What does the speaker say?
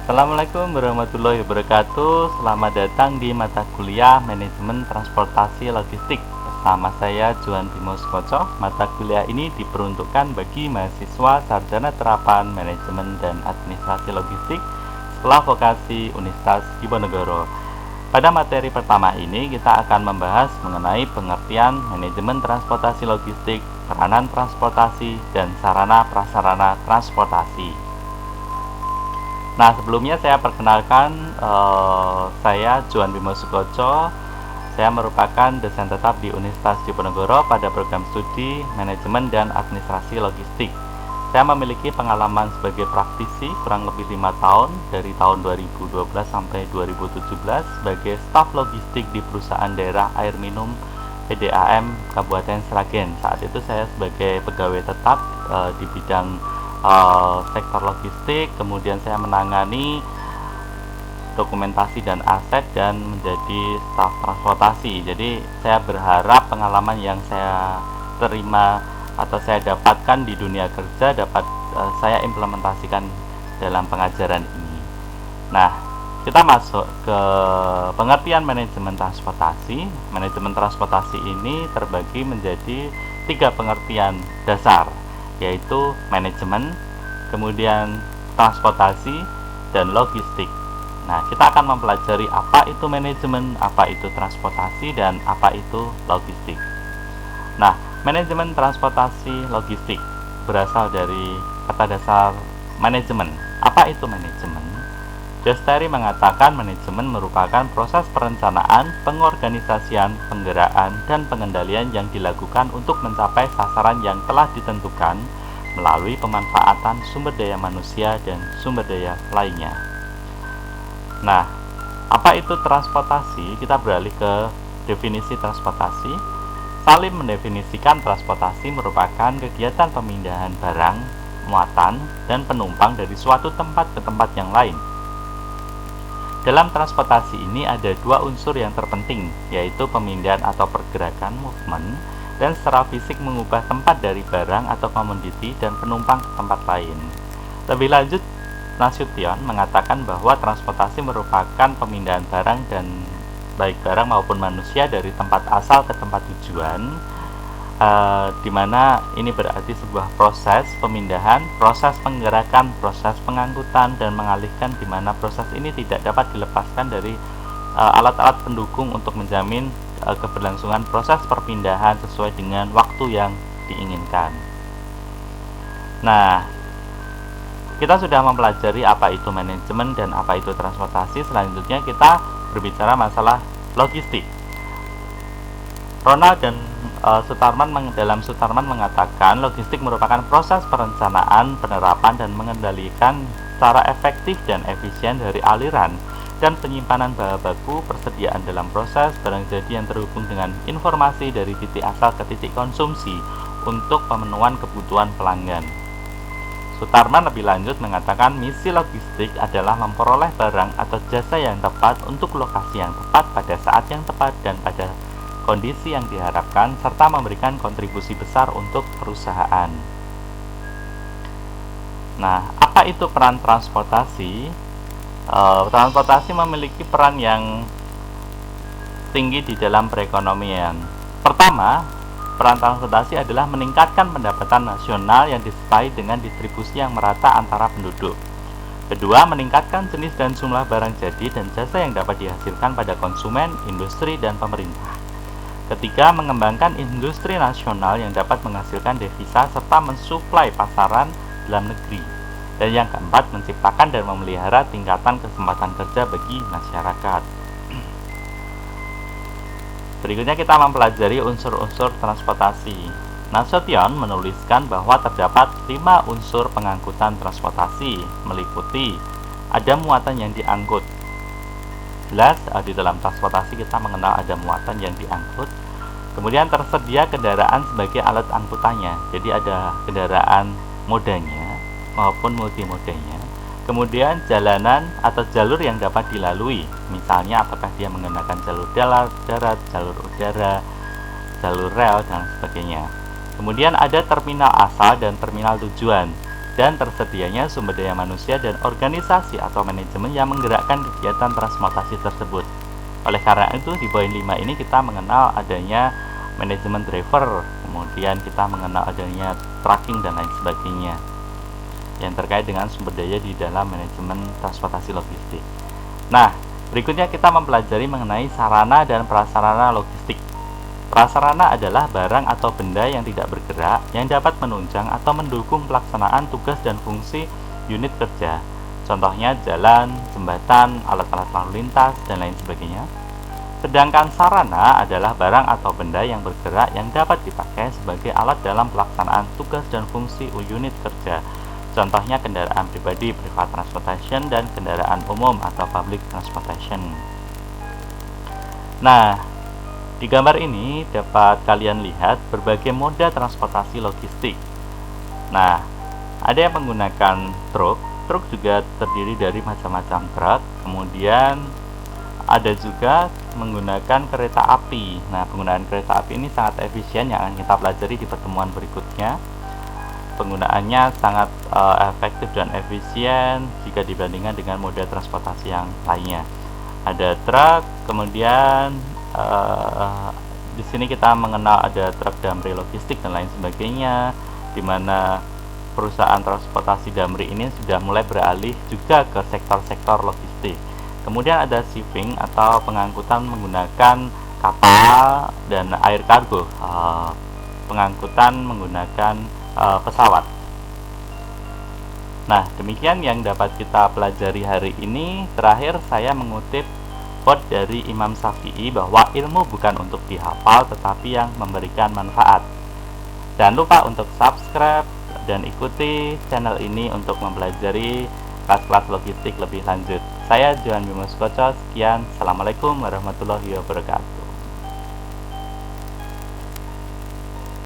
Assalamualaikum warahmatullahi wabarakatuh. Selamat datang di mata kuliah Manajemen Transportasi Logistik bersama saya Juan Bimo Sukoco. Mata kuliah ini diperuntukkan bagi mahasiswa sarjana terapan manajemen dan administrasi logistik sekolah vokasi Universitas Diponegoro. Pada materi pertama ini kita akan membahas mengenai pengertian manajemen transportasi logistik, peranan transportasi, dan sarana prasarana transportasi. Nah, sebelumnya saya perkenalkan, saya Juan Bimo Sukoco. Saya merupakan dosen tetap di Universitas Diponegoro pada program studi Manajemen dan Administrasi Logistik. Saya memiliki pengalaman sebagai praktisi kurang lebih 5 tahun dari tahun 2012 sampai 2017 sebagai staf logistik di perusahaan daerah air minum PDAM Kabupaten Sragen. Saat itu saya sebagai pegawai tetap di bidang sektor logistik, kemudian saya menangani dokumentasi dan aset dan menjadi staf transportasi. Jadi saya berharap pengalaman yang saya terima atau saya dapatkan di dunia kerja dapat saya implementasikan dalam pengajaran ini. Nah, kita masuk ke pengertian manajemen transportasi. Manajemen transportasi ini terbagi menjadi 3 pengertian dasar, yaitu manajemen, kemudian transportasi, dan logistik. Nah, kita akan mempelajari apa itu manajemen, apa itu transportasi, dan apa itu logistik. Nah, manajemen transportasi logistik berasal dari kata dasar manajemen. Apa itu manajemen? Josteri mengatakan manajemen merupakan proses perencanaan, pengorganisasian, penggeraan, dan pengendalian yang dilakukan untuk mencapai sasaran yang telah ditentukan melalui pemanfaatan sumber daya manusia dan sumber daya lainnya. Nah, apa itu transportasi? Kita beralih ke definisi transportasi. Salim mendefinisikan transportasi merupakan kegiatan pemindahan barang, muatan, dan penumpang dari suatu tempat ke tempat yang lain. Dalam transportasi ini ada 2 unsur yang terpenting, yaitu pemindahan atau pergerakan movement, dan secara fisik mengubah tempat dari barang atau komoditi dan penumpang ke tempat lain. Lebih lanjut, Nasution mengatakan bahwa transportasi merupakan pemindahan barang dan baik barang maupun manusia dari tempat asal ke tempat tujuan, di mana ini berarti sebuah proses pemindahan, proses penggerakan, proses pengangkutan, dan mengalihkan, di mana proses ini tidak dapat dilepaskan dari alat-alat pendukung untuk menjamin keberlangsungan proses perpindahan sesuai dengan waktu yang diinginkan. Nah, kita sudah mempelajari apa itu manajemen dan apa itu transportasi. Selanjutnya kita berbicara masalah logistik. Ronald dan dalam Sutarman mengatakan logistik merupakan proses perencanaan, penerapan, dan mengendalikan secara efektif dan efisien dari aliran dan penyimpanan bahan baku, persediaan dalam proses barang jadi yang terhubung dengan informasi dari titik asal ke titik konsumsi untuk pemenuhan kebutuhan pelanggan. Sutarman lebih lanjut mengatakan misi logistik adalah memperoleh barang atau jasa yang tepat untuk lokasi yang tepat pada saat yang tepat dan pada kondisi yang diharapkan, serta memberikan kontribusi besar untuk perusahaan. Nah, apa itu peran transportasi? Transportasi memiliki peran yang tinggi di dalam perekonomian. Pertama, peran transportasi adalah meningkatkan pendapatan nasional yang disertai dengan distribusi yang merata antara penduduk. Kedua, meningkatkan jenis dan jumlah barang jadi dan jasa yang dapat dihasilkan pada konsumen, industri, dan pemerintah. Ketiga, mengembangkan industri nasional yang dapat menghasilkan devisa serta mensuplai pasaran dalam negeri. Dan yang keempat, menciptakan dan memelihara tingkatan kesempatan kerja bagi masyarakat. Berikutnya kita mempelajari unsur-unsur transportasi. Nasution menuliskan bahwa terdapat 5 unsur pengangkutan transportasi, meliputi ada muatan yang diangkut. Jelas di dalam transportasi kita mengenal ada muatan yang diangkut. Kemudian tersedia kendaraan sebagai alat angkutannya. Jadi ada kendaraan modanya maupun multimodanya. Kemudian jalanan atau jalur yang dapat dilalui. Misalnya apakah dia menggunakan jalur darat, jalur udara, jalur rel, dan sebagainya. Kemudian ada terminal asal dan terminal tujuan. dan tersedianya sumber daya manusia dan organisasi atau manajemen yang menggerakkan kegiatan transportasi tersebut. Oleh karena itu, di poin 5 ini kita mengenal adanya manajemen driver, kemudian kita mengenal adanya tracking dan lain sebagainya yang terkait dengan sumber daya di dalam manajemen transportasi logistik. Nah, berikutnya kita mempelajari mengenai sarana dan prasarana logistik. Prasarana adalah barang atau benda yang tidak bergerak yang dapat menunjang atau mendukung pelaksanaan tugas dan fungsi unit kerja. Contohnya jalan, jembatan, alat-alat lalu lintas, dan lain sebagainya. Sedangkan sarana adalah barang atau benda yang bergerak yang dapat dipakai sebagai alat dalam pelaksanaan tugas dan fungsi unit kerja. Contohnya kendaraan pribadi, private transportation, dan kendaraan umum atau public transportation. Nah, di gambar ini dapat kalian lihat berbagai moda transportasi logistik. Nah, ada yang menggunakan truk. Truk juga terdiri dari macam-macam truk. Kemudian ada juga menggunakan kereta api. Nah, penggunaan kereta api ini sangat efisien yang akan kita pelajari di pertemuan berikutnya. Penggunaannya sangat efektif dan efisien jika dibandingkan dengan moda transportasi yang lainnya. Ada truk, kemudian di sini kita mengenal ada truk damri logistik dan lain sebagainya, di mana perusahaan transportasi damri ini sudah mulai beralih juga ke sektor-sektor logistik. Kemudian ada shipping atau pengangkutan menggunakan kapal dan air kargo, pengangkutan menggunakan pesawat. Nah, demikian yang dapat kita pelajari hari ini. Terakhir saya mengutip quote dari Imam Syafi'i bahwa ilmu bukan untuk dihafal tetapi yang memberikan manfaat. Jangan lupa untuk subscribe dan ikuti channel ini untuk mempelajari kelas-kelas logistik lebih lanjut. Saya Johan Bimo Skoco, sekian. Assalamualaikum warahmatullahi wabarakatuh.